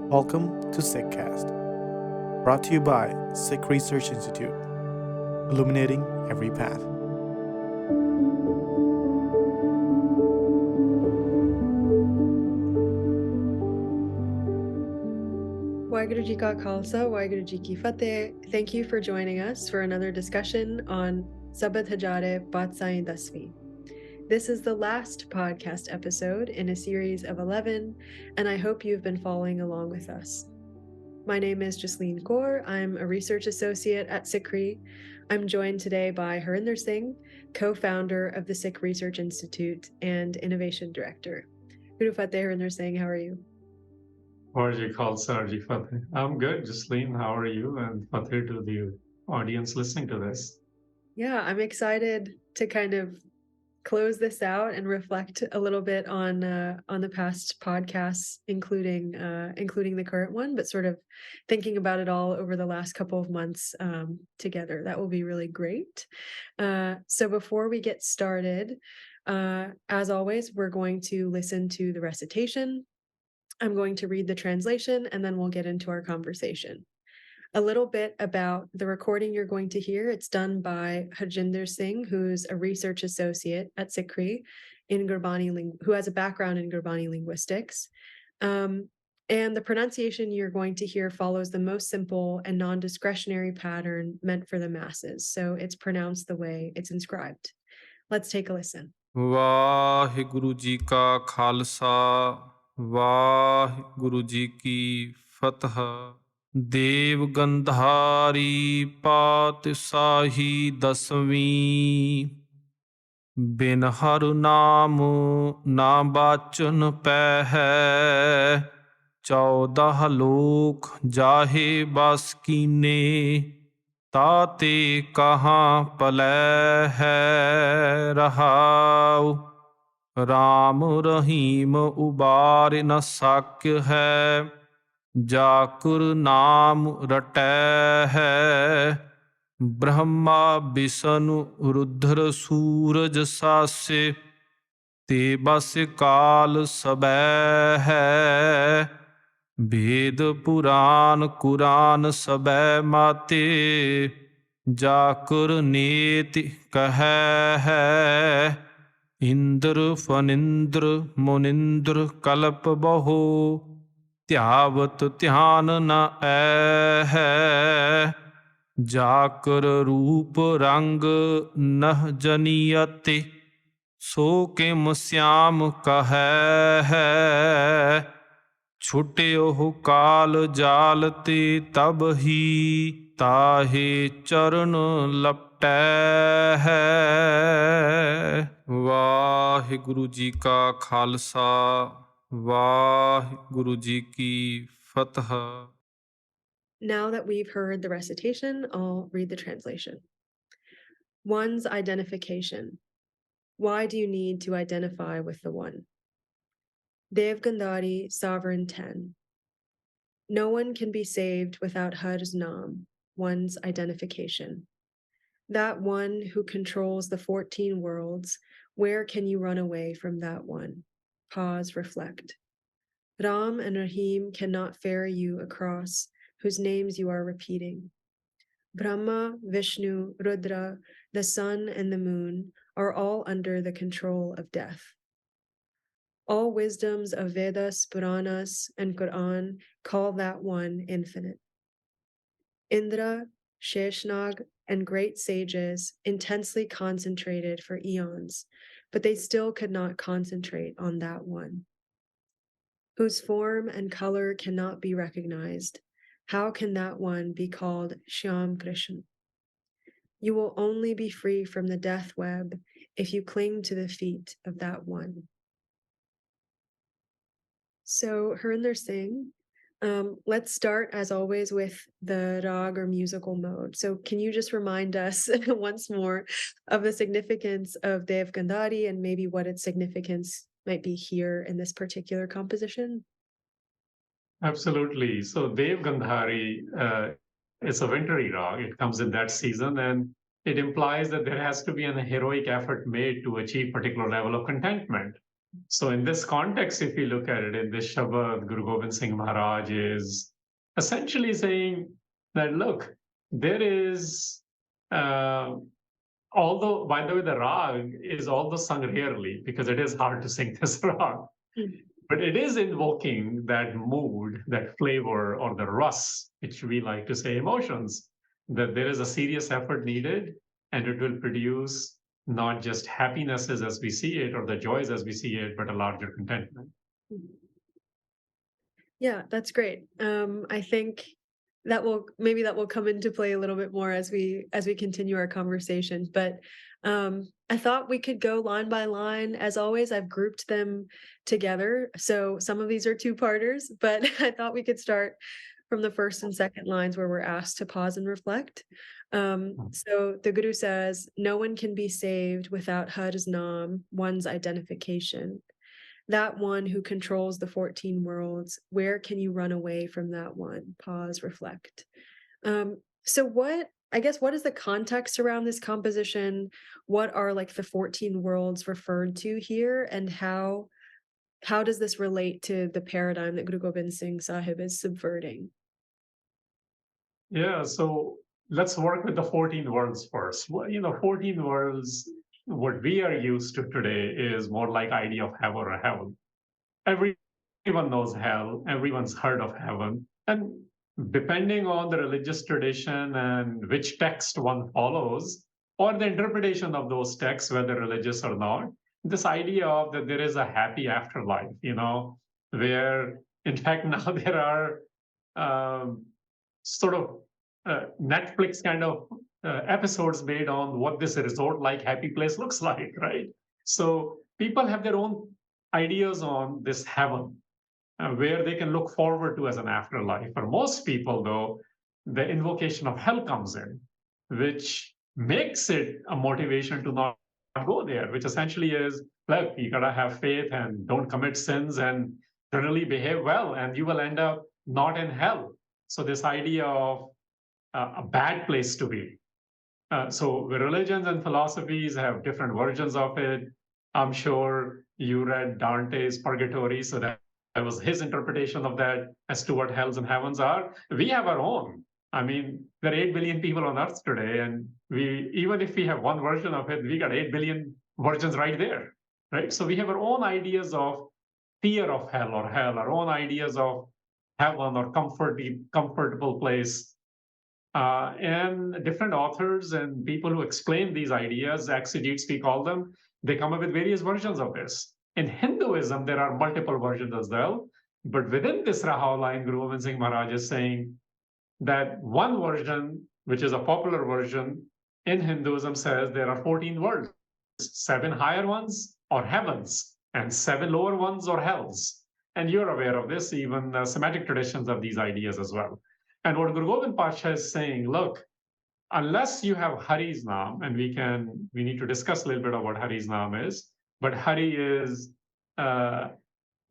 Welcome to Sikhcast, brought to you by Sikh Research Institute, illuminating every path. Waheguru Ji Ka Khalsa, Waheguru Ji Ki Fateh. Thank you for joining us for another discussion on Sabad Hajare Patshahi 10th. This is the last podcast episode in a series of 11, and I hope you've been following along with us. My name is Jasleen Kaur. I'm a research associate at SikhRI. I'm joined today by Harinder Singh, co-founder of the Sikh Research Institute and innovation director. Guru Fateh, Harinder Singh, how are you? I'm good, Jasleen. How are you? And Fateh to the audience listening to this. Yeah, I'm excited to kind of close this out and reflect a little bit on the past podcasts, including the current one, but sort of thinking about it all over the last couple of months together. That will be really great. So before we get started, as always, we're going to listen to the recitation. I'm going to read the translation, and then we'll get into our conversation. A little bit about the recording you're going to hear. It's done by Harinder Singh, who's a research associate at SikhRI who has a background in Gurbani linguistics. And the pronunciation you're going to hear follows the most simple and non-discretionary pattern meant for the masses. So it's pronounced the way it's inscribed. Let's take a listen. Waheguru ji ਕਾ ਖਾਲਸਾ ਵਾਹਿਗੁਰੂ ਜੀ ਕੀ ਫਤਿਹ। ਦੇਵ ਗੰਧਾਰੀ ਪਾਤਸ਼ਾਹੀ 10ਵੀਂ। ਬਿਨ ਹਰਿ ਨਾਮ ਨਾ ਬਾਚਨ ਪੈ ਹੈ। 14 ਲੋਕ ਜਾਹੇ ਬਸ ਕੀਨੇ। ताते कहाँ पलै है रहाउ। राम रहीम उबार न साक्य है। जाकुर नाम रटै है। ब्रह्मा विष्णु रुद्र सूरज सासे। ते बस काल सबै है। वेद पुराण कुरान सबै माते। जाकुर नीति कहै है। इंद्र फनिंद्र मुनिंद्र कल्प बहु। ध्यावत ध्यान न ऐ है। जाकर रूप रंग नह जनियते। सो किम श्याम कहै है। छुट्यो काल जाल ते तब ही। ताहे चरण लपटै है। वाहिगुरु जी का खालसा वाहिगुरु जी की फतह। Now that we've heard the recitation, I'll read the translation. One's identification. Why do you need to identify with the one? Devgandhari, Sovereign 10. No one can be saved without Har's Naam, one's identification. That one who controls the 14 worlds, where can you run away from that one? Pause, reflect. Ram and Rahim cannot ferry you across, whose names you are repeating. Brahma, Vishnu, Rudra, the sun and the moon are all under the control of death. All wisdoms of Vedas, Puranas, and Quran call that one infinite. Indra, Sheshnag, and great sages intensely concentrated for eons, but they still could not concentrate on that one. Whose form and color cannot be recognized, how can that one be called Shyam Krishna? You will only be free from the death web if you cling to the feet of that one. So, Harinder Singh, let's start, as always, with the rag or musical mode. So can you just remind us once more of the significance of Dev Gandhari and maybe what its significance might be here in this particular composition? Absolutely. So Dev Gandhari is a wintry rag. It comes in that season, and it implies that there has to be an heroic effort made to achieve particular level of contentment. So in this context, if you look at it in this Shabad, Guru Gobind Singh Maharaj is essentially saying that, look, there is, although, by the way, the rag is also sung rarely because it is hard to sing this rag, but it is invoking that mood, that flavor, or the rus, which we like to say emotions, that there is a serious effort needed and it will produce not just happinesses as we see it or the joys as we see it, but a larger contentment. Yeah, that's great. I think that will come into play a little bit more as we continue our conversation. But I thought we could go line by line. As always, I've grouped them together. So some of these are two-parters, but I thought we could start from the first and second lines where we're asked to pause and reflect. So the Guru says, no one can be saved without Har's Naam, one's identification. That one who controls the 14 worlds, where can you run away from that one? Pause, reflect. So what is the context around this composition? What are like the 14 worlds referred to here? And how does this relate to the paradigm that Guru Gobind Singh Sahib is subverting? Yeah, so let's work with the 14 worlds first. Well, 14 worlds, what we are used to today is more like idea of hell or a heaven. Everyone knows hell, everyone's heard of heaven. And depending on the religious tradition and which text one follows, or the interpretation of those texts, whether religious or not, this idea of that there is a happy afterlife, where in fact now there are sort of Netflix kind of episodes made on what this resort-like happy place looks like, right? So people have their own ideas on this heaven, where they can look forward to as an afterlife. For most people, though, the invocation of hell comes in, which makes it a motivation to not go there, which essentially is, look, you gotta have faith and don't commit sins and generally behave well, and you will end up not in hell. So this idea of a bad place to be. So the religions and philosophies have different versions of it. I'm sure you read Dante's Purgatory, so that was his interpretation of that as to what hells and heavens are. We have our own. I mean, there are 8 billion people on Earth today, and even if we have one version of it, we got 8 billion versions right there, right? So we have our own ideas of fear of hell, our own ideas of heaven or comfortable place. And different authors and people who explain these ideas, exegetes we call them, they come up with various versions of this. In Hinduism, there are multiple versions as well. But within this Rahul line, Guru Gobind Singh Maharaj is saying that one version, which is a popular version in Hinduism, says there are 14 worlds, 7 higher ones or heavens, and 7 lower ones or hells. And you're aware of this, even Semitic traditions of these ideas as well. And what Guru Gobind Patshahi is saying, look, unless you have Hari's Naam, and we need to discuss a little bit of what Hari's Naam is, but Hari is, well,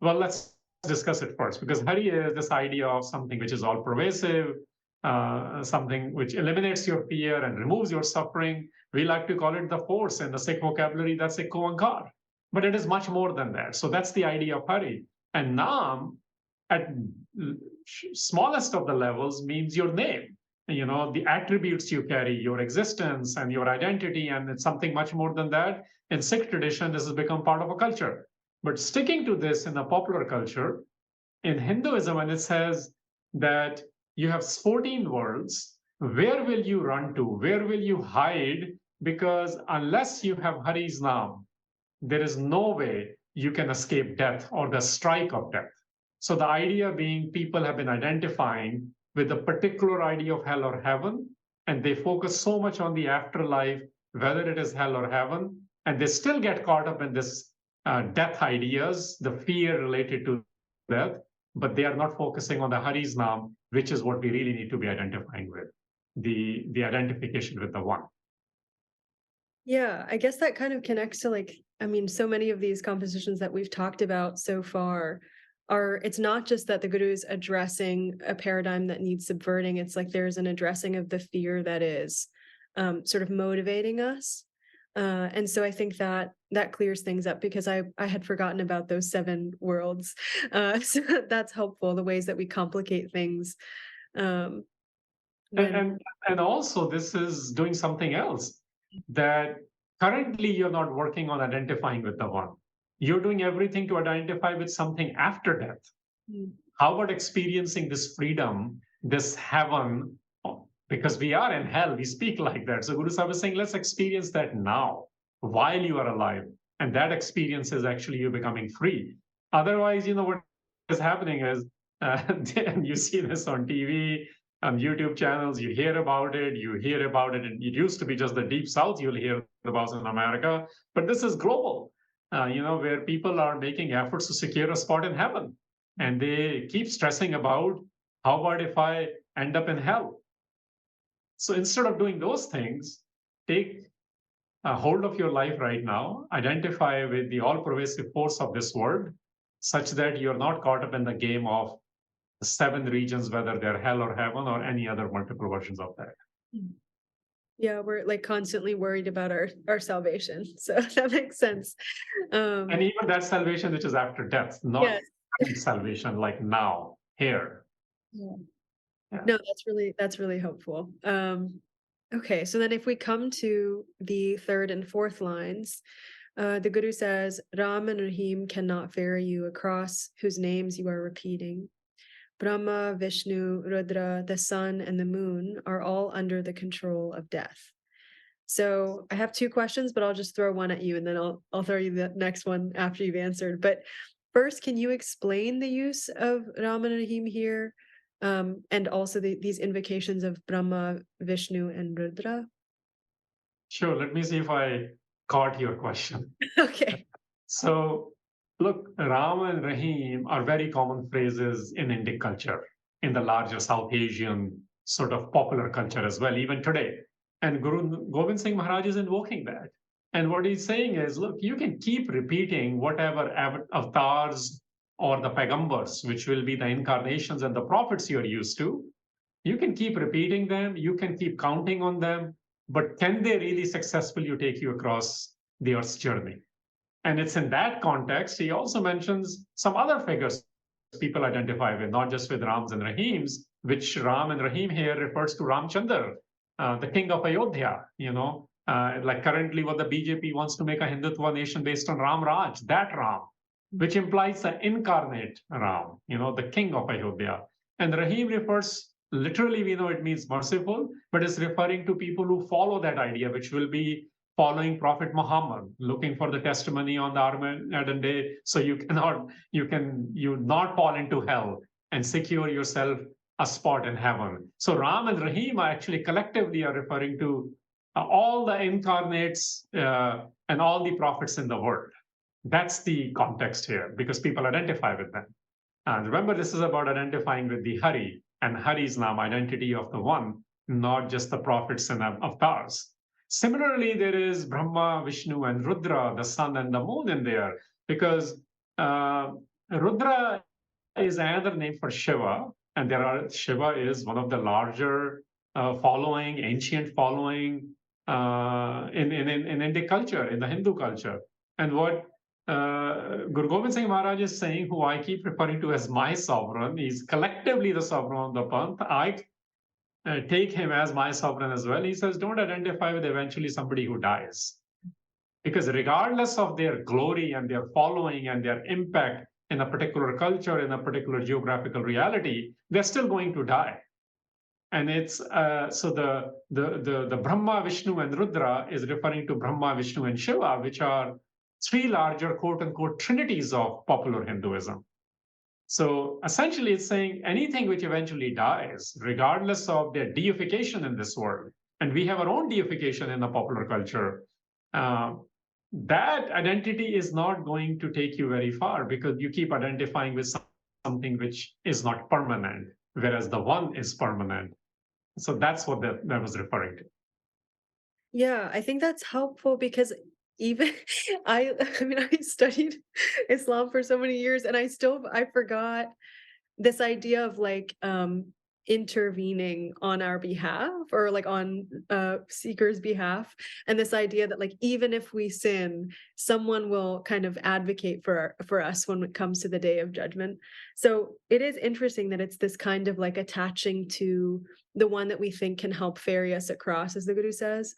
let's discuss it first, because Hari is this idea of something which is all pervasive, something which eliminates your fear and removes your suffering. We like to call it the force in the Sikh vocabulary, that's IkOankar. But it is much more than that. So that's the idea of Hari. And Naam, at smallest of the levels, means your name, the attributes you carry, your existence and your identity, and it's something much more than that. In Sikh tradition, this has become part of a culture. But sticking to this in a popular culture, in Hinduism, when it says that you have 14 worlds, where will you run to? Where will you hide? Because unless you have Hari's Naam, there is no way you can escape death or the strike of death. So the idea being people have been identifying with a particular idea of hell or heaven, and they focus so much on the afterlife, whether it is hell or heaven, and they still get caught up in this death ideas, the fear related to death, but they are not focusing on the Hari's Naam, which is what we really need to be identifying with, the identification with the one. Yeah, I guess that kind of connects to so many of these compositions that we've talked about so far it's not just that the Guru is addressing a paradigm that needs subverting. It's like there's an addressing of the fear that is sort of motivating us. And so I think that that clears things up, because I had forgotten about those 7 worlds. So that's helpful, the ways that we complicate things. Um, And, when and and also this is doing something else, that currently you're not working on identifying with the one. You're doing everything to identify with something after death. Mm, How about experiencing this freedom, this heaven? Because we are in hell, we speak like that. So Guru Sahib is saying, let's experience that now while you are alive. And that experience is actually you becoming free. Otherwise, what is happening is, and you see this on TV, on YouTube channels, you hear about it, and it used to be just the deep south you'll hear about in America, but this is global, where people are making efforts to secure a spot in heaven. And they keep stressing about, how about if I end up in hell? So instead of doing those things, take a hold of your life right now, identify with the all pervasive force of this world, such that you're not caught up in the game of the 7 regions, whether they're hell or heaven or any other multiple versions of that. mm. Yeah, we're like constantly worried about our salvation. So that makes sense. And even that salvation, which is after death, not Yes. salvation like now, here. Yeah. Yeah. No, that's really helpful. Okay, so then if we come to the 3rd and 4th lines, the Guru says, Ram and Rahim cannot ferry you across, whose names you are repeating. Brahma, Vishnu, Rudra, the sun, and the moon are all under the control of death. So I have 2 questions, but I'll just throw one at you, and then I'll throw you the next one after you've answered. But first, can you explain the use of Ram and Rahim here, and also these invocations of Brahma, Vishnu, and Rudra? Sure. Let me see if I caught your question. Okay. So, look, Ram and Rahim are very common phrases in Indic culture, in the larger South Asian sort of popular culture as well, even today. And Guru Gobind Singh Maharaj is invoking that. And what he's saying is, look, you can keep repeating whatever avatars or the pagambars, which will be the incarnations and the prophets you're used to. You can keep repeating them, you can keep counting on them, but can they really successfully take you across the Earth's journey? And it's in that context, he also mentions some other figures people identify with, not just with Rams and Rahims, which Ram and Rahim here refers to Ramchandra, the king of Ayodhya, like currently what the BJP wants to make a Hindutva nation based on Ram Raj, that Ram, which implies the incarnate Ram, the king of Ayodhya. And Rahim refers, literally, we know it means merciful, but it's referring to people who follow that idea, which will be following Prophet Muhammad, looking for the testimony on the Armageddon day, so you not fall into hell and secure yourself a spot in heaven. So Ram and Rahim are actually collectively are referring to all the incarnates and all the prophets in the world. That's the context here, because people identify with them. And remember, this is about identifying with the Hari, and Hari's Nam, identity of the one, not just the prophets and avatars. Similarly, there is Brahma, Vishnu, and Rudra, the sun and the moon in there, because Rudra is another name for Shiva, and Shiva is one of the larger ancient following in Indic culture, in the Hindu culture. And what Guru Gobind Singh Maharaj is saying, who I keep referring to as my sovereign, he's collectively the sovereign of the Panth. I take him as my sovereign as well. He says, don't identify with eventually somebody who dies. Because regardless of their glory and their following and their impact in a particular culture, in a particular geographical reality, they're still going to die. And it's so the Brahma, Vishnu, and Rudra is referring to Brahma, Vishnu, and Shiva, which are 3 larger quote unquote trinities of popular Hinduism. So essentially, it's saying anything which eventually dies, regardless of their deification in this world, and we have our own deification in the popular culture, that identity is not going to take you very far, because you keep identifying with something which is not permanent, whereas the one is permanent. So that's what that was referring to. Yeah, I think that's helpful, because even I mean, I studied Islam for so many years, and I forgot this idea of like intervening on our behalf, or like on seekers' behalf, and this idea that like even if we sin, someone will kind of advocate for us when it comes to the day of judgment. So it is interesting that it's this kind of like attaching to the one that we think can help ferry us across, as the Guru says.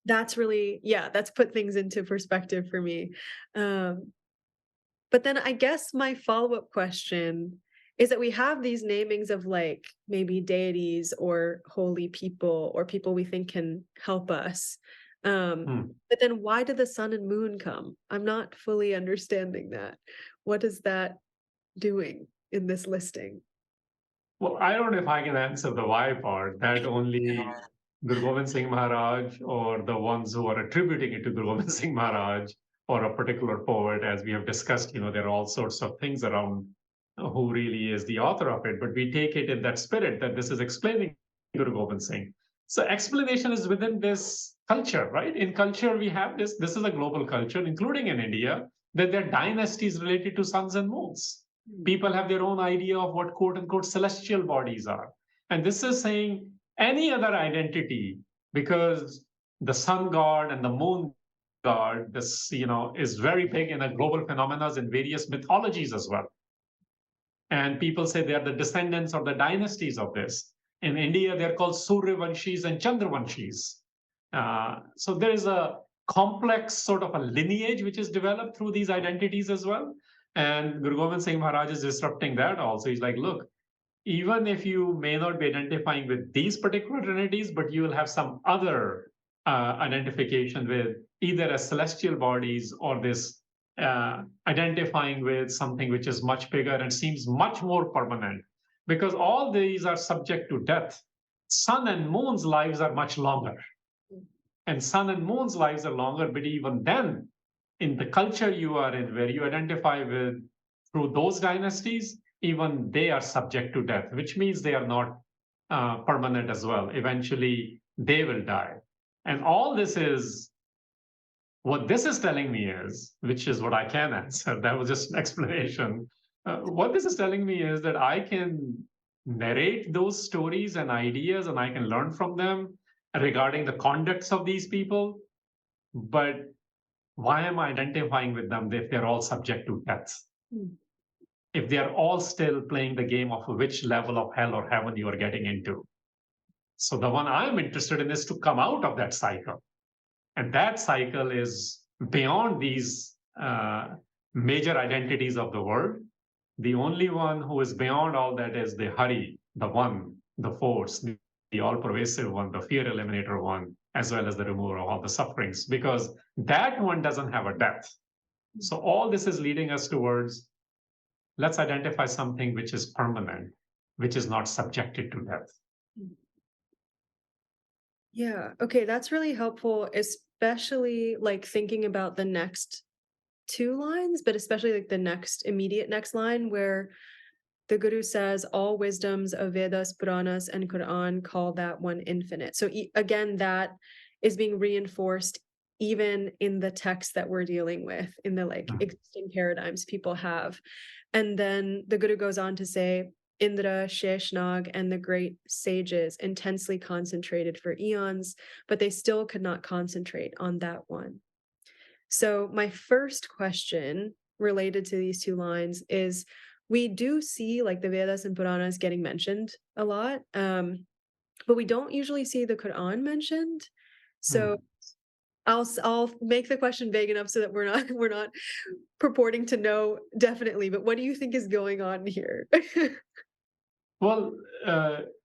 That's really, yeah, that's put things into perspective for me. But then I guess my follow-up question is that we have these namings of like maybe deities or holy people or people we think can help us. But then why did the sun and moon come? I'm not fully understanding that. What is that doing in this listing? Well, I don't know if I can answer the why part. That only Guru Gobind Singh Maharaj, or the ones who are attributing it to Guru Gobind Singh Maharaj or a particular poet, as we have discussed, there are all sorts of things around who really is the author of it. But we take it in that spirit that this is explaining Guru Gobind Singh. So explanation is within this culture, right? In culture, we have this. This is a global culture, including in India, that there are dynasties related to suns and moons. People have their own idea of what quote unquote celestial bodies are. And this is saying any other identity, because the sun god and the moon god, this, is very big in a global phenomena in various mythologies as well. And people say they are the descendants of the dynasties of this. In India, they're called Suryavanshis and Chandravanshis. So there is a complex sort of a lineage which is developed through these identities as well. And Guru Gobind Singh Maharaj is disrupting that also. He's like, look, even if you may not be identifying with these particular trinities, but you will have some other identification with either as celestial bodies or this identifying with something which is much bigger and seems much more permanent, because all these are subject to death. Sun and moon's lives are much longer. And sun and moon's lives are longer, but even then, in the culture you are in, where you identify with through those dynasties, even they are subject to death, which means they are not permanent as well. Eventually, they will die. And all this is, what this is telling me is, which is what I can answer, that was just an explanation. What this is telling me is that I can narrate those stories and ideas and I can learn from them regarding the conducts of these people. But why am I identifying with them if they're all subject to death? If they're all still playing the game of which level of hell or heaven you are getting into. So the one I'm interested in is to come out of that cycle. And that cycle is beyond these major identities of the world. The only one who is beyond all that is the Hari, the one, the force, the all-pervasive one, the fear eliminator one, as well as the remover of all the sufferings, because that one doesn't have a death. So all this is leading us towards, let's identify something which is permanent, which is not subjected to death. Yeah, okay, that's really helpful, especially like thinking about the next two lines, but especially like the next line where the Guru says all wisdoms of Vedas, Puranas, and Quran call that one infinite. So again, that is being reinforced even in the text that we're dealing with, in the like existing paradigms people have. And then the Guru goes on to say, Indra, Sheshnag, and the great sages intensely concentrated for eons, but they still could not concentrate on that one. So my first question related to these two lines is, we do see like the Vedas and Puranas getting mentioned a lot, but we don't usually see the Quran mentioned. So I'll make the question vague enough so that we're not purporting to know definitely, but what do you think is going on here? Well,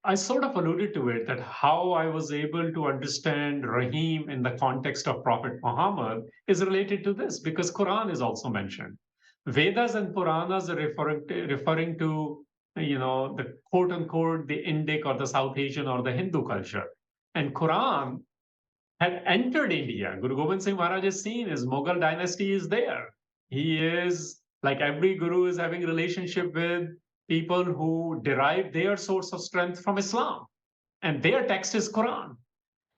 I sort of alluded to it, that how I was able to understand Rahim in the context of Prophet Muhammad is related to this, because Quran is also mentioned. Vedas and Puranas are referring to the quote unquote the Indic or the South Asian or the Hindu culture, and Quran had entered India. Guru Gobind Singh Maharaj is seen, his Mughal dynasty is there. He is, like every guru, is having a relationship with people who derive their source of strength from Islam. And their text is Quran.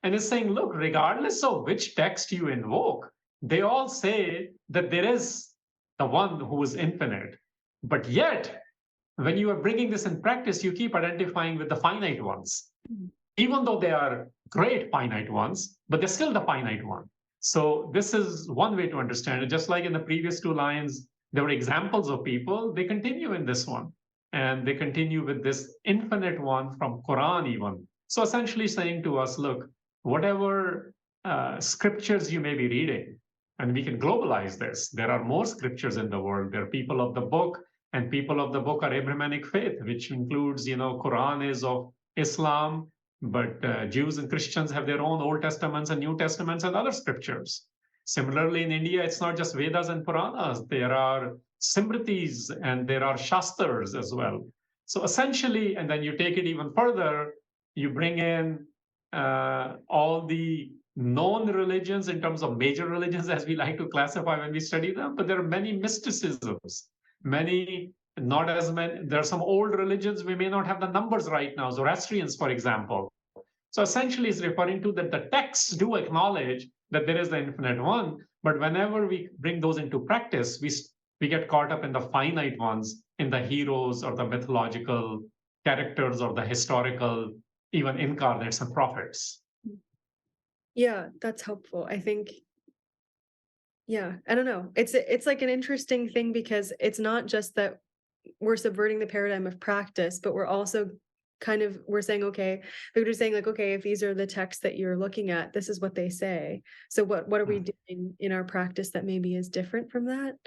And it's saying, look, regardless of which text you invoke, they all say that there is the one who is infinite. But yet, when you are bringing this in practice, you keep identifying with the finite ones, Mhm. even though they are great finite ones, but they're still the finite one. So this is one way to understand it. Just like in the previous two lines, there were examples of people, they continue in this one. And they continue with this infinite one from Quran even. So essentially saying to us, look, whatever scriptures you may be reading, and we can globalize this. There are more scriptures in the world. There are people of the book, and people of the book are Abrahamic faith, which includes, Quran is of Islam, but Jews and Christians have their own Old Testaments and New Testaments and other scriptures. Similarly, in India, it's not just Vedas and Puranas. There are Simritis and there are Shastras as well. So essentially, and then you take it even further, you bring in all the known religions in terms of major religions, as we like to classify when we study them, but there are many mysticisms, many, not as many. There are some old religions, we may not have the numbers right now, Zoroastrians, for example. So essentially, it's referring to that the texts do acknowledge that there is the infinite one, but whenever we bring those into practice, we get caught up in the finite ones, in the heroes or the mythological characters or the historical, even incarnates and prophets. Yeah, that's helpful. I think, yeah, I don't know. It's like an interesting thing because it's not just that we're subverting the paradigm of practice, but we're also we're saying, okay, they're just saying like, okay, if these are the texts that you're looking at, this is what they say. So what are we doing in our practice that maybe is different from that?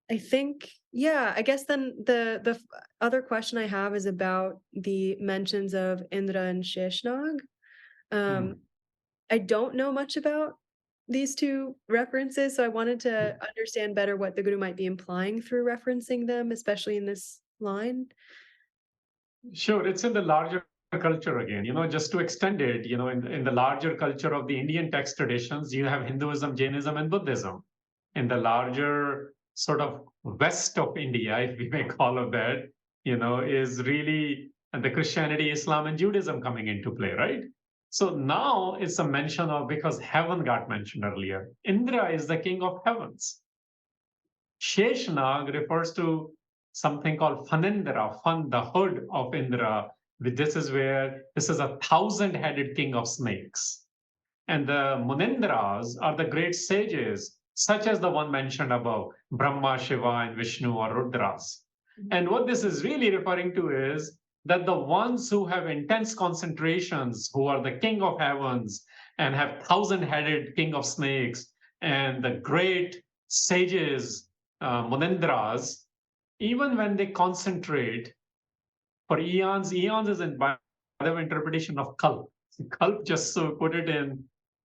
I think, yeah, I guess then the other question I have is about the mentions of Indra and Sheshnag. I don't know much about these two references, so I wanted to understand better what the Guru might be implying through referencing them, especially in this line. Sure, it's in the larger culture again, just to extend it, in the larger culture of the Indian text traditions, you have Hinduism, Jainism, and Buddhism. In the larger sort of west of India, if we may call it that, is really the Christianity, Islam, and Judaism coming into play, right? So now it's a mention of, because heaven got mentioned earlier. Indra is the king of heavens. Sheshnag refers to something called Fanindra, Fan, the hood of Indra. This is 1,000-headed king of snakes. And the Munindras are the great sages, such as the one mentioned above, Brahma, Shiva, and Vishnu or Rudras. And what this is really referring to is that the ones who have intense concentrations, who are the king of heavens and have 1,000-headed king of snakes, and the great sages, Munindras, even when they concentrate for eons is in by the interpretation of kalp. Kalp, just so put it in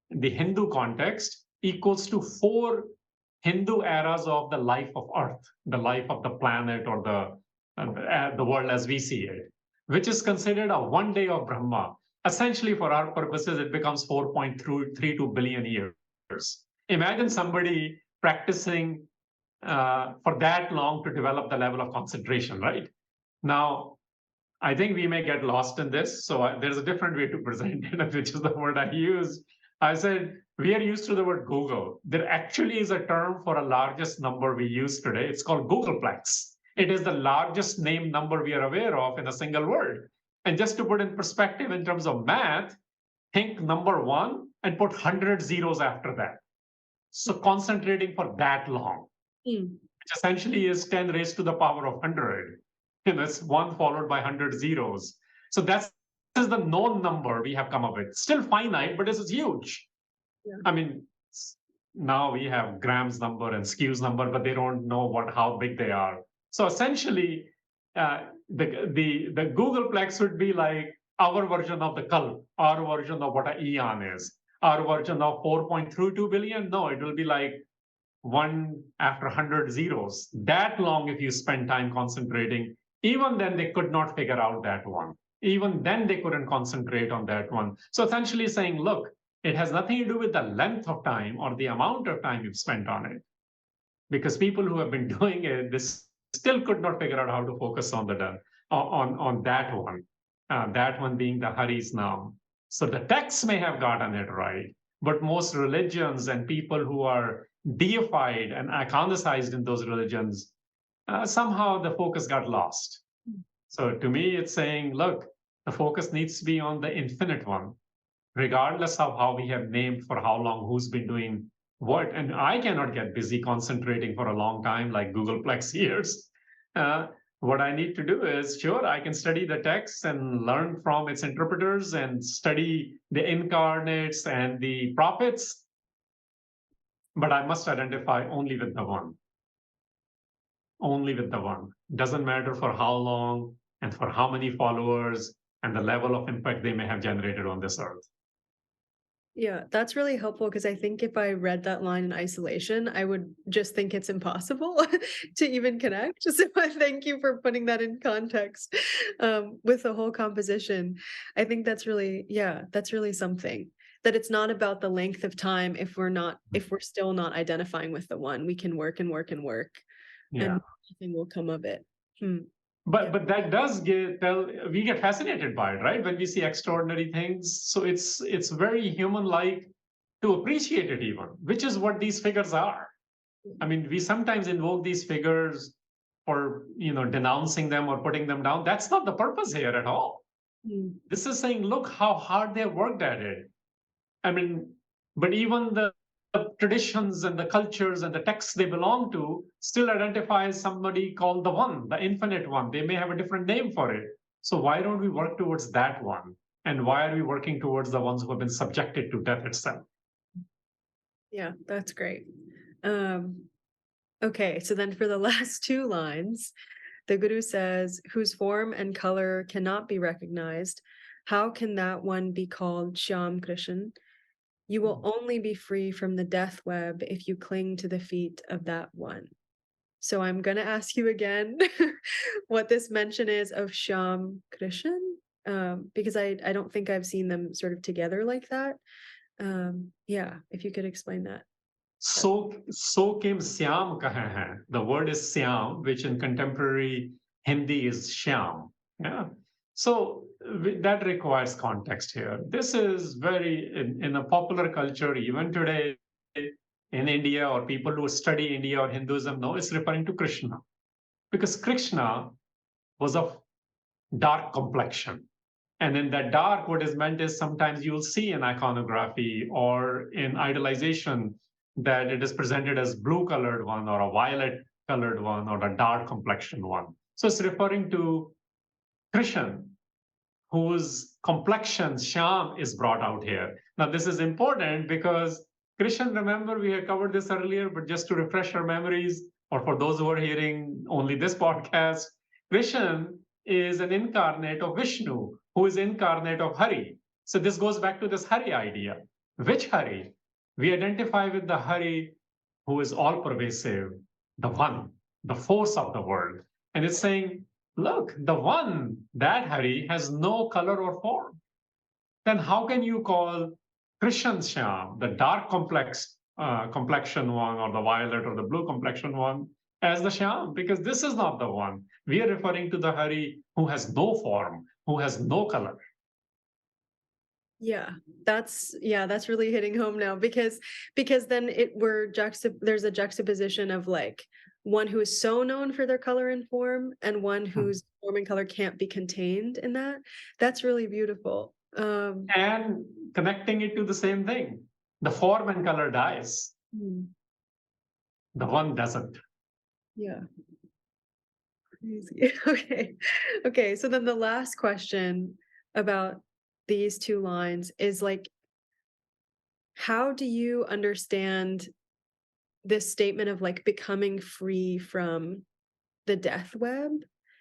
the Hindu context, equals to 4 Hindu eras of the life of Earth, the life of the planet or the world as we see it, which is considered a one day of Brahma. Essentially, for our purposes, it becomes 4.32 billion years. Imagine somebody practicing for that long to develop the level of concentration, right? Now, I think we may get lost in this. So there's a different way to present it, which is the word I used. I said, we are used to the word Google. There actually is a term for a largest number we use today. It's called Googleplex. It is the largest named number we are aware of in a single word. And just to put in perspective in terms of math, think number 1 and put 100 zeros after that. So concentrating for that long, which essentially is 10 raised to the power of 100. It's 1 followed by 100 zeros. So this is the known number we have come up with. Still finite, but this is huge. Yeah. I mean, now we have Graham's number and Skew's number, but they don't know how big they are. So essentially, the Googleplex would be like our version of the Kalp, our version of what an eon is, our version of 4.32 billion. No, it will be like 1 after 100 zeros. That long if you spend time concentrating. Even then, they could not figure out that one. Even then, they couldn't concentrate on that one. So essentially saying, look, it has nothing to do with the length of time or the amount of time you've spent on it. Because people who have been doing it, this still could not figure out how to focus on that one. That one being the Hari's Naam. So the texts may have gotten it right, but most religions and people who are deified and iconicized in those religions somehow the focus got lost. So to me, it's saying, look, the focus needs to be on the infinite one, regardless of how we have named for how long, who's been doing what. And I cannot get busy concentrating for a long time like Googleplex years. What I need to do is, sure, I can study the text and learn from its interpreters and study the incarnates and the prophets, but I must identify only with the one. Only with the one. Doesn't matter for how long and for how many followers and the level of impact they may have generated on this earth. Yeah, that's really helpful because I think if I read that line in isolation, I would just think it's impossible to even connect. So I thank you for putting that in context with the whole composition. I think that's really, yeah, that's really something. That it's not about the length of time if we're still not identifying with the one. We can work and work and work, Yeah. and nothing will come of it. But that does we get fascinated by it, right? When we see extraordinary things. So it's very human-like to appreciate it even, which is what these figures are. I mean, we sometimes invoke these figures for denouncing them or putting them down. That's not the purpose here at all. This is saying, look how hard they worked at it. I mean, but even the traditions and the cultures and the texts they belong to still identify somebody called the one, the infinite one. They may have a different name for it. So why don't we work towards that one? And why are we working towards the ones who have been subjected to death itself? Yeah, that's great. Okay, so then for the last two lines, the Guru says, whose form and color cannot be recognized, how can that one be called Shyam Krishan? You will only be free from the death web if you cling to the feet of that one. So I'm going to ask you again what this mention is of Shyam Krishan, because I don't think I've seen them sort of together like that. Yeah, if you could explain that. So kim Syam kahe hai. The word is Syam, which in contemporary Hindi is Shyam. Yeah. So that requires context here. This is very in a popular culture, even today in India, or people who study India or Hinduism know it's referring to Krishna. Because Krishna was of dark complexion. And in that dark, what is meant is sometimes you'll see in iconography or in idolization that it is presented as blue colored one or a violet colored one or a dark complexion one. So it's referring to Krishna, whose complexion, Shyam, is brought out here. Now, this is important because Krishna, remember, we had covered this earlier, but just to refresh our memories, or for those who are hearing only this podcast, Krishna is an incarnate of Vishnu, who is incarnate of Hari. So this goes back to this Hari idea. Which Hari? We identify with the Hari who is all pervasive, the one, the force of the world. And it's saying, look, the one, that Hari, has no color or form. Then how can you call Krishan Shyam, the dark complexion one, or the violet or the blue complexion one, as the Shyam? Because this is not the one. We are referring to the Hari who has no form, who has no color. Yeah, that's really hitting home now because then there's a juxtaposition of like one who is so known for their color and form and one whose form and color can't be contained in that. That's really beautiful. And connecting it to the same thing, the form and color dies. The one doesn't. Yeah. Crazy. Okay. So then the last question about these two lines is like, how do you understand this statement of like becoming free from the death web?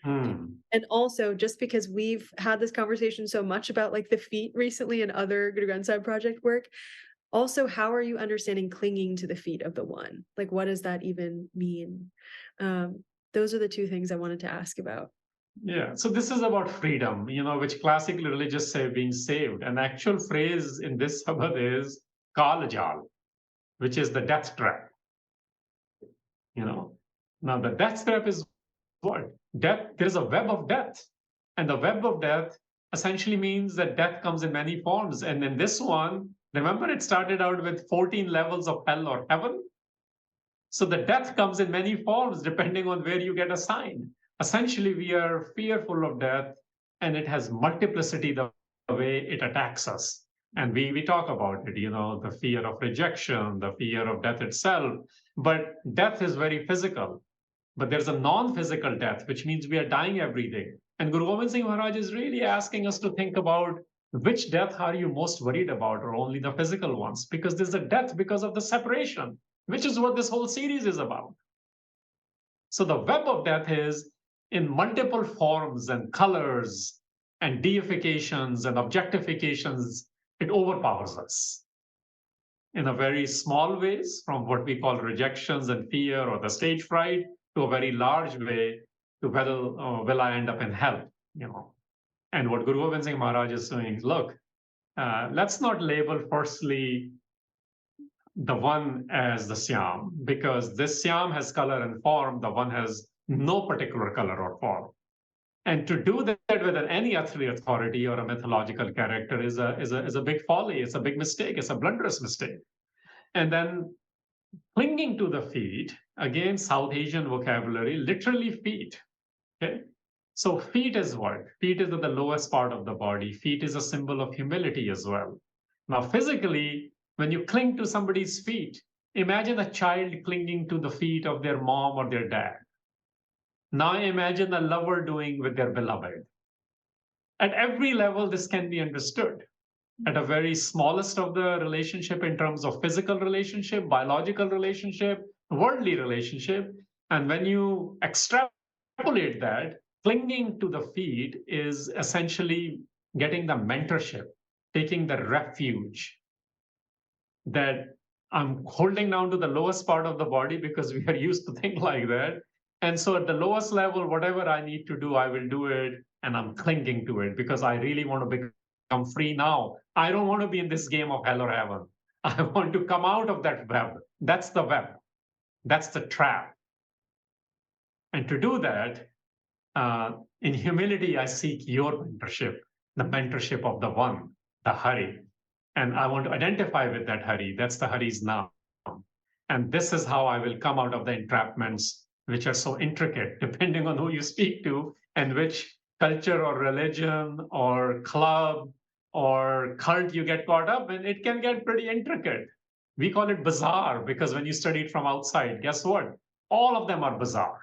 And also, just because we've had this conversation so much about like the feet recently and other Guru Granth Sahib project work, also, how are you understanding clinging to the feet of the one? Like, what does that even mean? Those are the two things I wanted to ask about. Yeah, so this is about freedom, which classically religious say being saved. An actual phrase in this Sabad is Kalajal, which is the death trap. Now the death trap is what? Death, there is a web of death. And the web of death essentially means that death comes in many forms. And in this one, remember it started out with 14 levels of hell or heaven? So the death comes in many forms depending on where you get assigned. Essentially, we are fearful of death, and it has multiplicity the way it attacks us. And we talk about it, the fear of rejection, the fear of death itself. But death is very physical. But there's a non-physical death, which means we are dying every day. And Guru Gobind Singh Maharaj is really asking us to think about which death are you most worried about, or only the physical ones? Because there's a death because of the separation, which is what this whole series is about. So the web of death is in multiple forms and colors and deifications and objectifications. It overpowers us in a very small ways, from what we call rejections and fear or the stage fright, to a very large way to will I end up in hell, And what Guru Gobind Singh Maharaj is saying is, look, let's not label firstly the one as the Syam, because this Syam has color and form, the one has no particular color or form. And to do that with any earthly authority or a mythological character is a big folly. It's a big mistake. It's a blunderous mistake. And then clinging to the feet, again, South Asian vocabulary, literally feet. Okay? So feet is what? Feet is at the lowest part of the body. Feet is a symbol of humility as well. Now, physically, when you cling to somebody's feet, imagine a child clinging to the feet of their mom or their dad. Now imagine a lover doing with their beloved. At every level, this can be understood. At a very smallest of the relationship in terms of physical relationship, biological relationship, worldly relationship. And when you extrapolate that, clinging to the feet is essentially getting the mentorship, taking the refuge that I'm holding down to the lowest part of the body because we are used to think like that. And so at the lowest level, whatever I need to do, I will do it. And I'm clinging to it because I really want to become free now. I don't want to be in this game of hell or heaven. I want to come out of that web. That's the web. That's the trap. And to do that, in humility, I seek your mentorship, the mentorship of the one, the Hari. And I want to identify with that Hari. That's the Hari's now. And this is how I will come out of the entrapments, which are so intricate, depending on who you speak to and which culture or religion or club or cult you get caught up in. It can get pretty intricate. We call it bizarre because when you study it from outside, guess what? All of them are bizarre.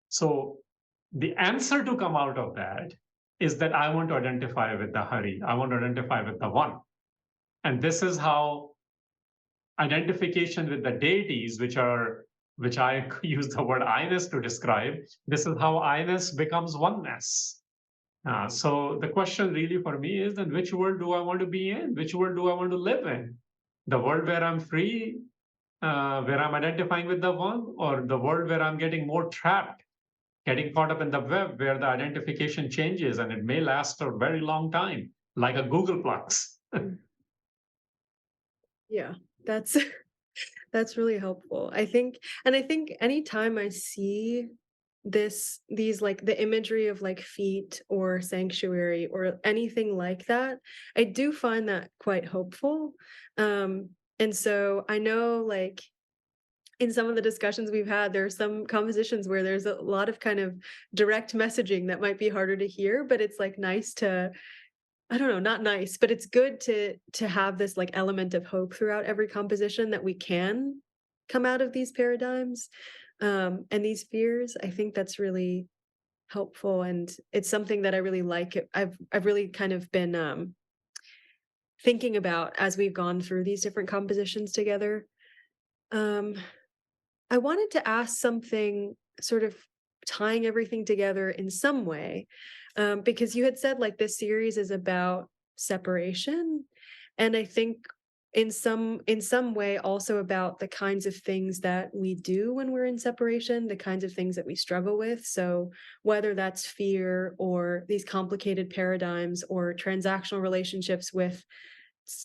So the answer to come out of that is that I want to identify with the Hari. I want to identify with the one. And this is how identification with the deities, which I use the word I-ness to describe, this is how I-ness becomes oneness. So the question really for me is, then which world do I want to be in? Which world do I want to live in? The world where I'm free, where I'm identifying with the one, or the world where I'm getting more trapped, getting caught up in the web where the identification changes and it may last a very long time, like a Googleplex. Yeah, that's that's really helpful. I think anytime I see these like the imagery of like feet or sanctuary or anything like that, I do find that quite hopeful. And so I know, like, in some of the discussions we've had, there are some compositions where there's a lot of kind of direct messaging that might be harder to hear, but it's like nice to, I don't know, not nice, but it's good to have this like element of hope throughout every composition, that we can come out of these paradigms and these fears. I think that's really helpful, and it's something that I really like. I've really kind of been thinking about as we've gone through these different compositions together. I wanted to ask something sort of tying everything together in some way, because you had said like this series is about separation, and I think in some way also about the kinds of things that we do when we're in separation, the kinds of things that we struggle with. So whether that's fear or these complicated paradigms or transactional relationships with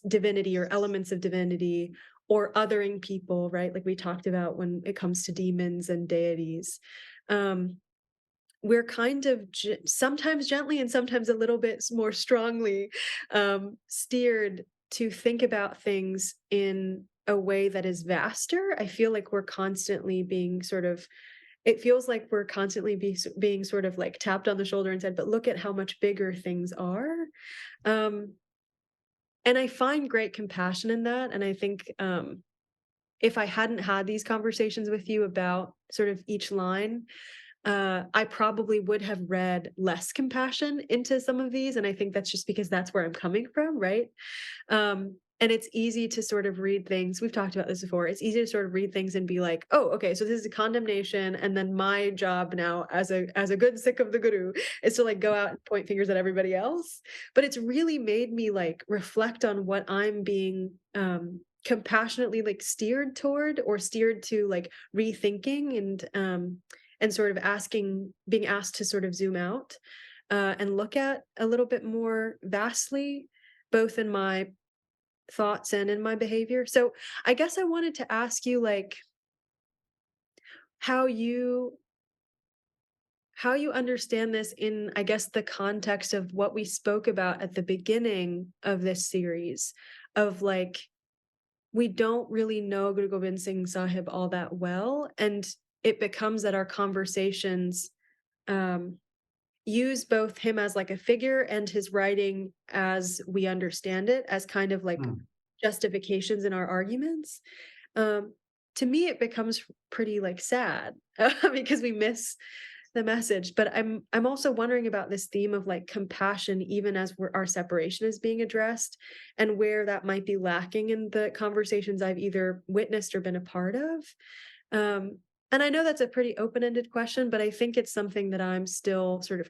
divinity or elements of divinity, or othering people, right? Like we talked about when it comes to demons and deities. We're kind of sometimes gently and sometimes a little bit more strongly steered to think about things in a way that is vaster. I feel like we're constantly being sort of, it feels like we're constantly being sort of like tapped on the shoulder and said, but look at how much bigger things are. And I find great compassion in that. And I think if I hadn't had these conversations with you about sort of each line, I probably would have read less compassion into some of these. And I think that's just because that's where I'm coming from, right? And it's easy to sort of read things. We've talked about this before. It's easy to sort of read things and be like, oh, okay, so this is a condemnation. And then my job now as a good Sikh of the Guru is to like go out and point fingers at everybody else. But it's really made me like reflect on what I'm being compassionately like steered toward, or steered to like rethinking, and sort of being asked to sort of zoom out and look at a little bit more vastly, both in my thoughts and in my behavior. So I guess I wanted to ask you like how you understand this in, I guess, the context of what we spoke about at the beginning of this series, of like, we don't really know Guru Gobind Singh Sahib all that well, and it becomes that our conversations use both him as like a figure and his writing as we understand it as kind of like justifications in our arguments. To me, it becomes pretty like sad because we miss the message. But I'm also wondering about this theme of like compassion, even as our separation is being addressed, and where that might be lacking in the conversations I've either witnessed or been a part of. And I know that's a pretty open-ended question, but I think it's something that I'm still sort of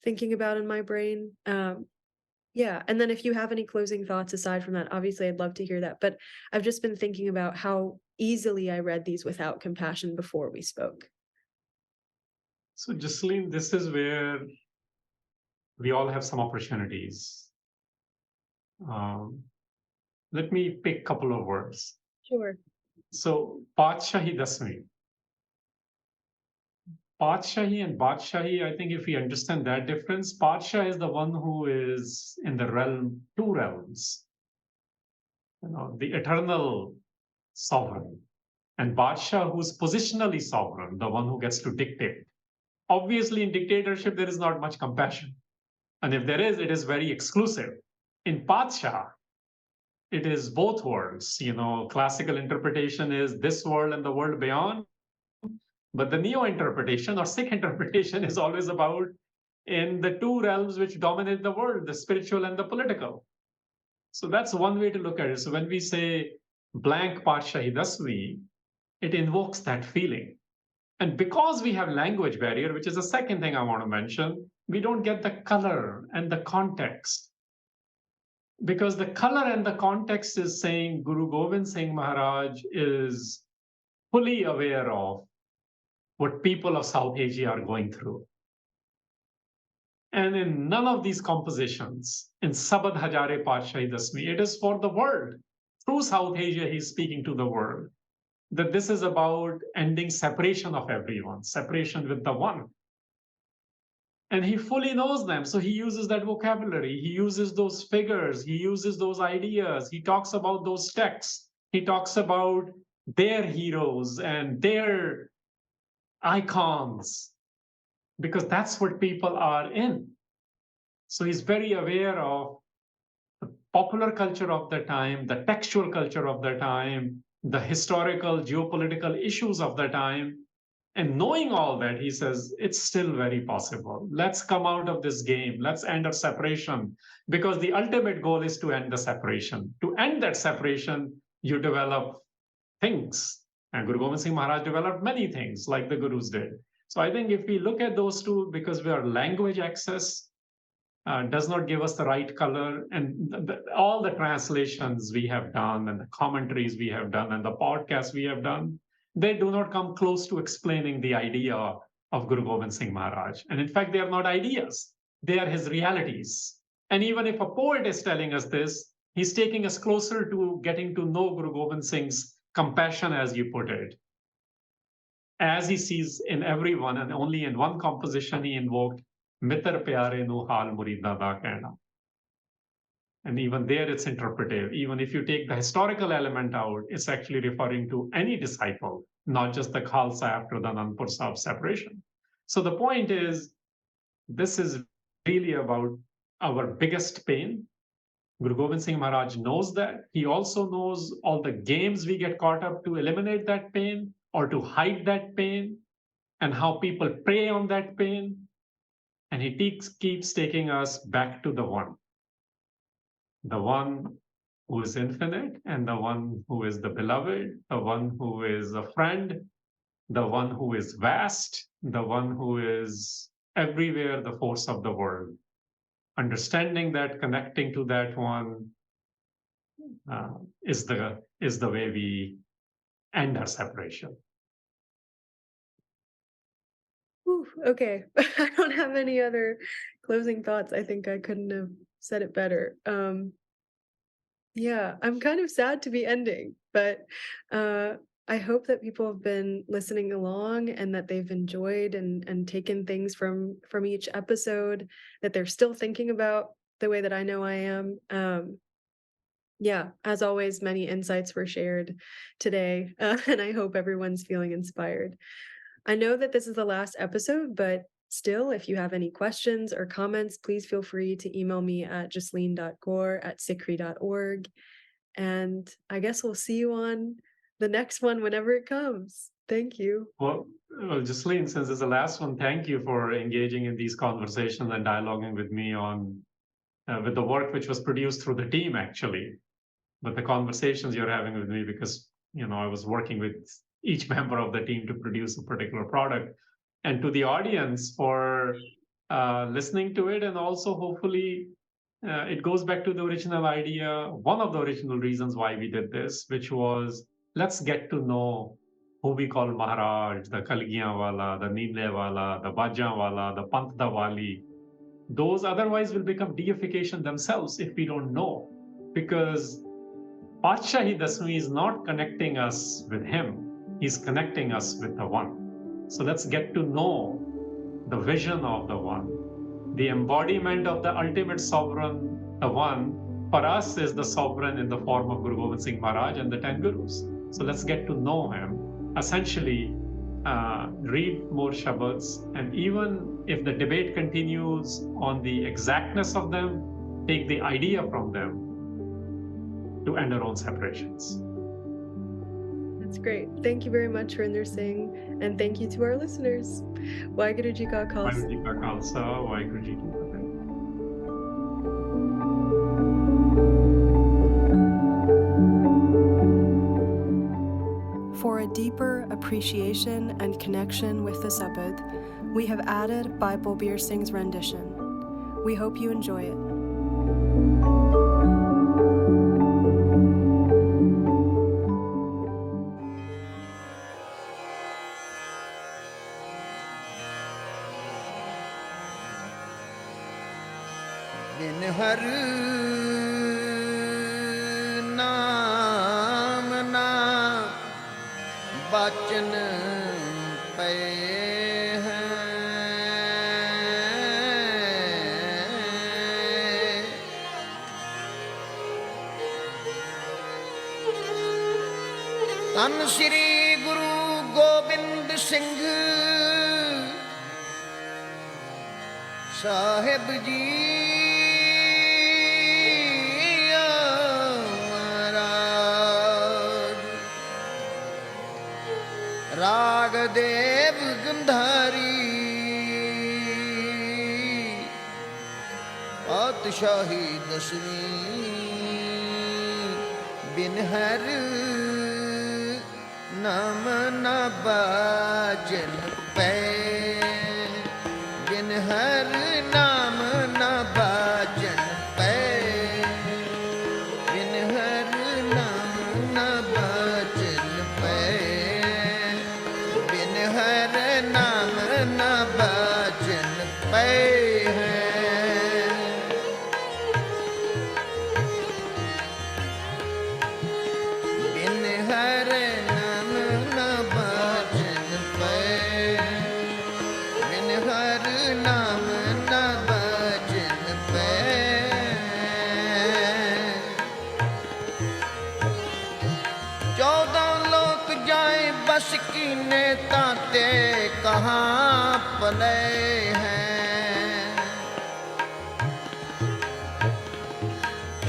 thinking about in my brain. Yeah. And then if you have any closing thoughts aside from that, obviously I'd love to hear that. But I've just been thinking about how easily I read these without compassion before we spoke. So, Jasleen, this is where we all have some opportunities. Let me pick a couple of words. Sure. So, Patshahi Dasmi. Patshahi and Badshahi, I think if we understand that difference, Patshah is the one who is in the realm, two realms, the eternal sovereign, and Badshah, who's positionally sovereign, the one who gets to dictate. Obviously, in dictatorship, there is not much compassion. And if there is, it is very exclusive. In Patshah, it is both worlds. Classical interpretation is this world and the world beyond. But the neo interpretation or Sikh interpretation is always about in the two realms which dominate the world, the spiritual and the political. So that's one way to look at it. So when we say blank Patshahi Dasmi, it invokes that feeling. And because we have language barrier, which is the second thing I want to mention, we don't get the color and the context. Because the color and the context is saying Guru Gobind Singh Maharaj is fully aware of what people of South Asia are going through. And in none of these compositions, in Sabad Hajare Patshahi Dasmi, it is for the world. Through South Asia, he's speaking to the world. That this is about ending separation of everyone, separation with the one. And he fully knows them. So he uses that vocabulary. He uses those figures. He uses those ideas. He talks about those texts. He talks about their heroes and their icons, because that's what people are in. So he's very aware of the popular culture of the time, the textual culture of the time, the historical, geopolitical issues of the time. And knowing all that, he says, it's still very possible. Let's come out of this game. Let's end our separation, because the ultimate goal is to end the separation. To end that separation, you develop things. And Guru Gobind Singh Maharaj developed many things like the Gurus did. So I think if we look at those two, because we are language access, does not give us the right color. And all the translations we have done and the commentaries we have done and the podcasts we have done, they do not come close to explaining the idea of Guru Gobind Singh Maharaj. And in fact, they are not ideas. They are his realities. And even if a poet is telling us this, he's taking us closer to getting to know Guru Gobind Singh's compassion, as you put it, as he sees in everyone. And only in one composition he invoked Mitar Pyare Nu Hal Murida Da Kehna. And even there, it's interpretive. Even if you take the historical element out, it's actually referring to any disciple, not just the Khalsa after the Anandpur Sahib separation. So the point is, this is really about our biggest pain. Guru Gobind Singh Maharaj knows that. He also knows all the games we get caught up to eliminate that pain or to hide that pain, and how people prey on that pain. And he keeps taking us back to the one who is infinite, and the one who is the beloved, the one who is a friend, the one who is vast, the one who is everywhere, the force of the world. Understanding that, connecting to that one is the way we end our separation. Whew, okay. I don't have any other closing thoughts. I think I couldn't have said it better. Yeah, I'm kind of sad to be ending, but I hope that people have been listening along and that they've enjoyed and taken things from each episode, that they're still thinking about the way that I know I am. Yeah, as always, many insights were shared today, and I hope everyone's feeling inspired. I know that this is the last episode, but still, if you have any questions or comments, please feel free to email me at jasleen.kaur@sikhri.org. And I guess we'll see you on the next one whenever it comes. Thank you. Well, Jasleen, since it's the last one, thank you for engaging in these conversations and dialoguing with me on with the work which was produced through the team, actually, but the conversations you're having with me, because I was working with each member of the team to produce a particular product, and to the audience for listening to it, and also hopefully it goes back to the original idea, one of the original reasons why we did this, which was let's get to know who we call Maharaj, the Kalgiyan Wala, the Neemle Wala, the Bajan Wala, the Pant da Wali. Those otherwise will become deification themselves if we don't know, because Patshahi Dasmi is not connecting us with him, he's connecting us with the one. So let's get to know the vision of the one, the embodiment of the ultimate sovereign, the one, for us is the sovereign in the form of Guru Gobind Singh Maharaj and the 10 Gurus. So let's get to know him. Essentially, read more Shabads, and even if the debate continues on the exactness of them, take the idea from them to end our own separations. That's great. Thank you very much, Harinder Singh, and thank you to our listeners. Waheguru Ji Ka Khalsa. Waheguru Ji Ka Khalsa, Waheguru Ji Ki Fateh. For a deeper appreciation and connection with the Sabad, we have added Bible Beer Singh's rendition. We hope you enjoy it. बिन हर नाम ना बचन पे धन श्री गुरु गोबिंद सिंह साहिब जी राग देव गंधारी पातशाही दसवीं बिन हर नाम न बाजन पै बिन हर नाम न बाजन पै बिन हर नाम न बाजन पै बिन हर नाम न बाजन पै बिन हर नाम न बाजन पै बिन हर नाम न बाजन पै 14 लोक जाए बस कीने ताते कहाँ पले हैं।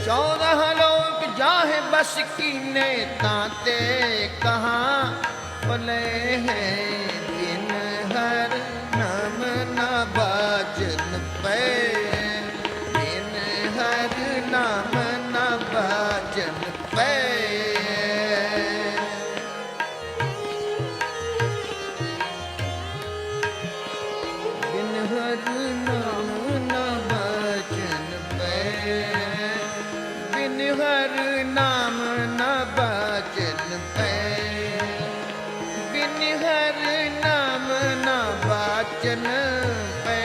14 लोक जाए बस कीने ताते कहाँ पले हैं। बिन हर नाम न बाजन पे, बिन हर नाम न बाजन पे। बिन हर नाम न बाजन पे, बिन हर नाम न बाजन पे, बिन हर नाम न बाजन पे,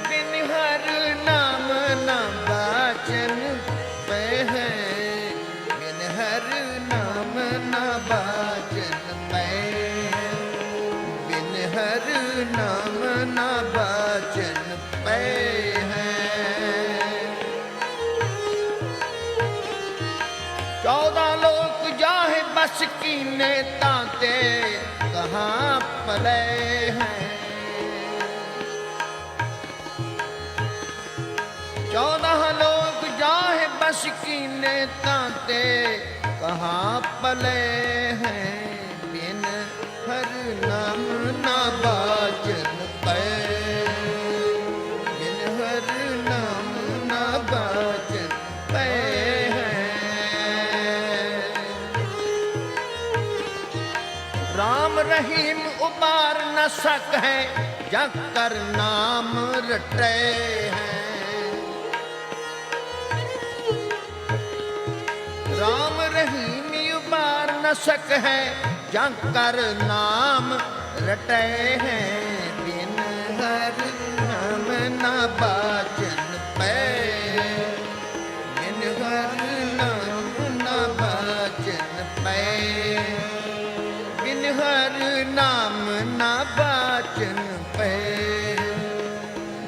बिन हर नाम न बाजन पे है। बिन हर नाम न बाजन पे, बिन हर नाम न बाजन पे है। 14 लोक जाहे बस कीने ताते कहाँ पले हैं। 14 लोक जाहे बस कीने ताते कहाँ पले हैं। बिन हर नाम ना बाजन पे, बिन हर नाम ना बाजन पे हैं। राम रहीम उबार न सके जकर नाम रटे हैं। राम रहीम उबार न सके जकर नाम रटे हैं। बिन हर नाम न बाजन पे, बिन हर नाम न बाजन पे, बिन हर नाम न बाजन पे,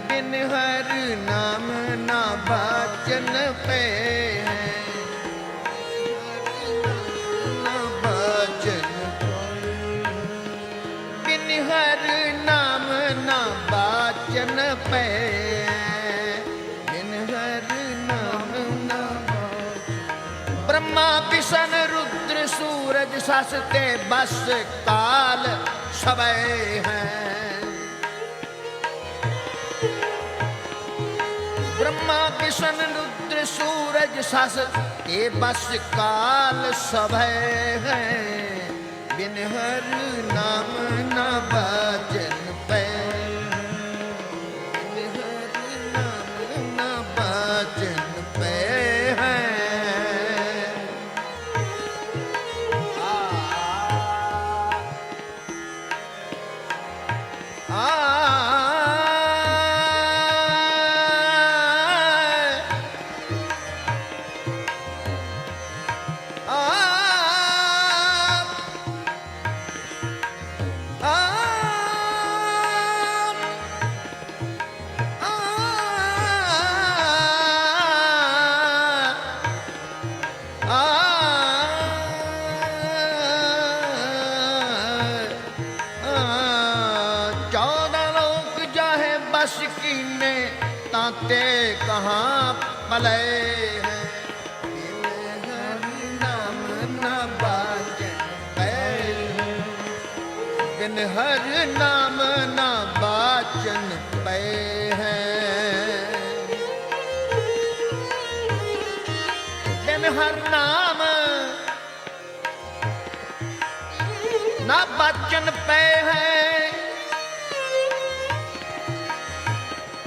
बिन हर नाम न बाजन पे न बाजन, बिन हर नाम न बाजन पे, बिन हर नाम न बाजन। ब्रह्मा विष्णु रुद्र सूरज ससते बस काल सबे हैं। ब्रह्मा विष्णु रुद्र सूरज ससते बस काल सबे हैं। बिन हर नाम न बाजन पे, बिन हर नाम न बाजन पे हैं। ताते कहाँ पले हैं। बिन हर नाम न बाजन पे, बिन हर नाम न बाजन पे हैं। बिन हर नाम न बाजन पे है।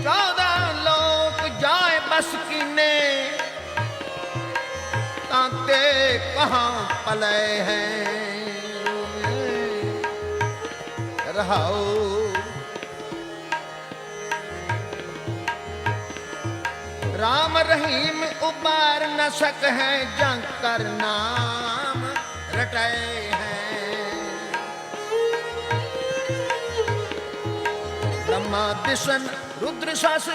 14 लोक जाए बस कीने ताते कहाँ पले हैं। रहाओ राम रहीम उबार न सके जंकर नाम रटे हैं। ब्रह्मा विष्णु रुद्र सस,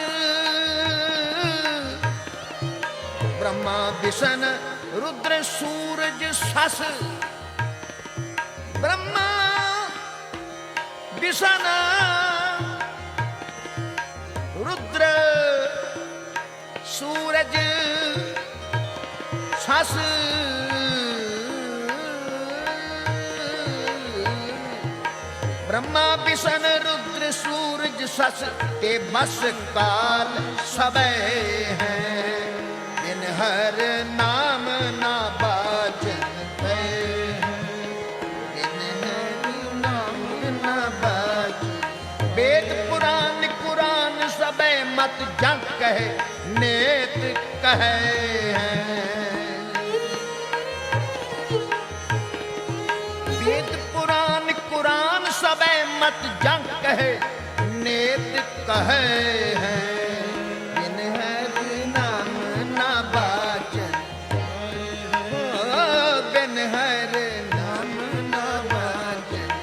ब्रह्मा विष्णु रुद्र सूरज सस ब्रह्मा विष्णु रुद्र सूरज सस ब्रह्मा विष्णु रुद्र सूरज सस ते बस काल सबे हैं बिन हर नाम ना बाजन पे बिन हर नाम ना बाज वेद पुराण कुरान सबे मत जग कहे नेत कहे वेद पुराण कुरान सबे मत जग कहे नेत कहे हैं बिन हर नाम ना बाचन बिन हर नाम ना बाचन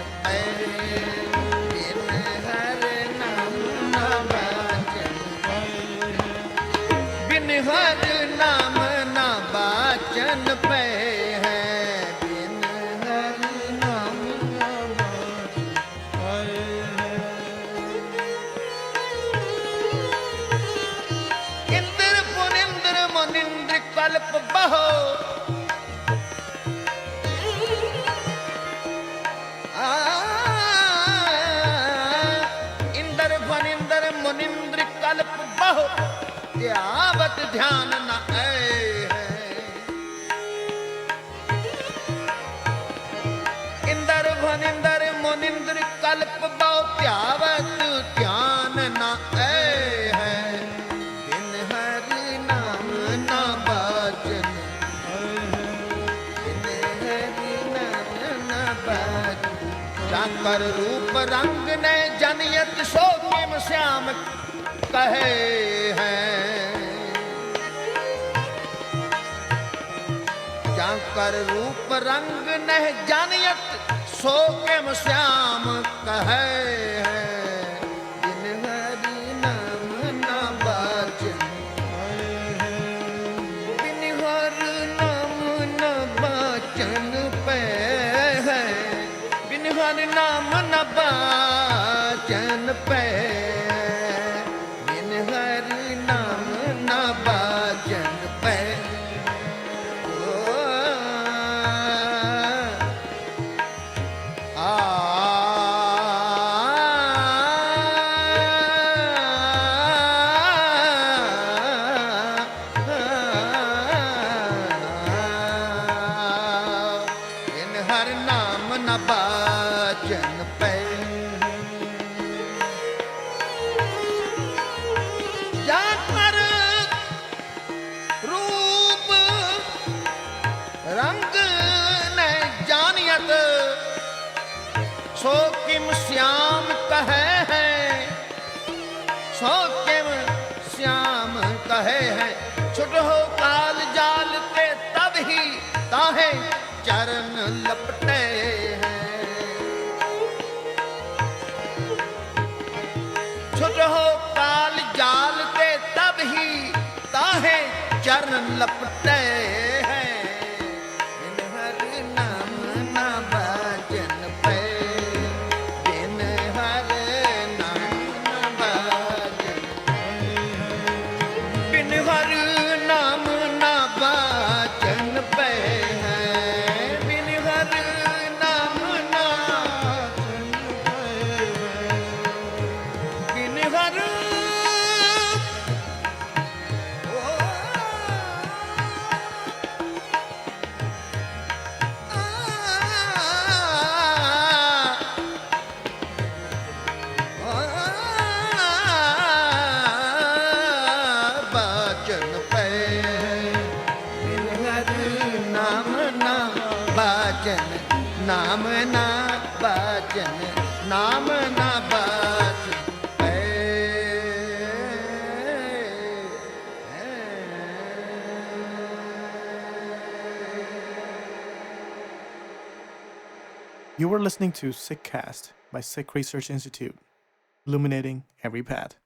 बिन हर नाम ना बाचन बिन हर नाम ना बाचन पे कल्प बहो इंद्र फनिंद्र मुनिंद्र कल्प बहो त्यावत ध्यान न इंद्र फनिंद्र मुनिंद्र कल्प बहो त्यावत ध्यान न कर रूप रंग ने जनियत सो किम श्याम कहे हैं जाकर रूप रंग ने जनियत सो किम श्याम कहे हैं बिन हरि नाम ना बाचन बिन हर नाम ना बाचन पे हर नाम न बाचन पे बिन हर नाम न बाचन पे बिन हर नाम न बाचन पे जाकर रूप रंग ने जानियत सो किम श्याम कहे हैं सो किम श्याम कहे हैं छुट हो काल जाल ते तब ही ताहे चरण लपटे छुट हो काल जाल ते तब ही ताहे चरण लपटे हैं बिन हर नाम ना बाचन पे बिन हर नाम ना बाचन बिन हर नाम ना बाचन पे बिन हर नाम ना बिन हर बाचन पे बिन हर नाम ना बाचन नाम ना बाचन नाम ना बाचन पे You were listening to SikhCast by Sikh Research Institute, illuminating every path.